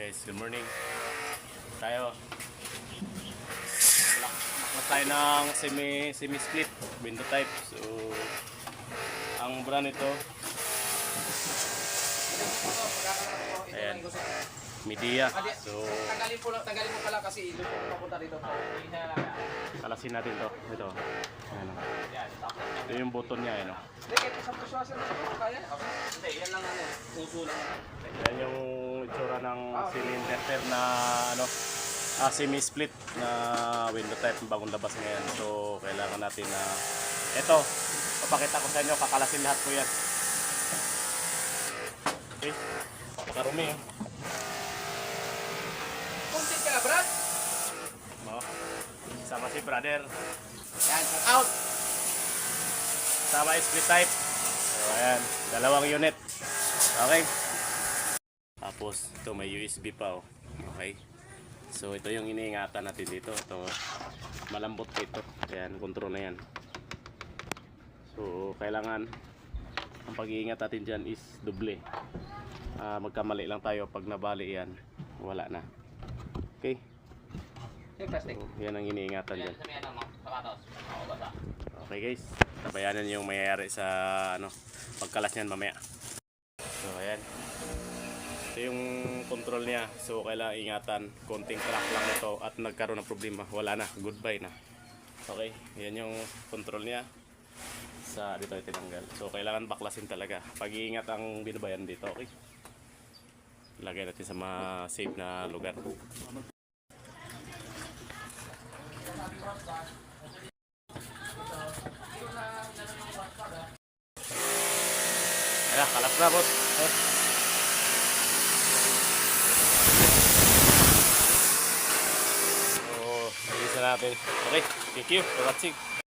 Guys, good morning. Tayo. Mas tayo ng semi-split window type. So, ang brand ito, ayan, Midea. So, tanggalin mo pala kasi ilo papunta dito. kalasin natin to. Ito. Ayan. Ito yung button niya, ayan. Hindi, kahit isang puswasan na ito, kaya? Hindi, yan lang ano, puso lang. Ayan yung itsura ng semi-inverter na semi-split na window type ng bagong labas ngayon. So, kailangan natin na ito, papakita ko sa inyo, kakalasin lahat po yan. Okay, pakarumi eh. Kuntit ka, Brad! Sama si brother. Yan, cut out! Sama split type. So, ayan, dalawang unit. Okay. Tapos, ito may USB pa oh. Okay. So, ito yung iniingatan natin dito. Ito, malambot ito. Ayan, control na yan. So, kailangan ang pag-iingat natin dyan is doble. Magkamali lang tayo pag nabali yan. Wala na. Okay. Yung plastic. So, yan ang iniingatan dyan. Okay guys, tabayanan yung mayayari sa pagkalas niyan mamaya. So ayan, ito yung control niya. So kailangan ingatan, konting crack lang ito at nagkaroon ng problema, wala na, goodbye na. Okay, yan yung control niya. Sa dito ay tinanggal. So kailangan baklasin talaga. Pag-iingat ang binabayan dito, okay? Lagay natin sa mga safe na lugar. Ayan, kalas na boss. So, nagisa natin. Okay, thank you for watching.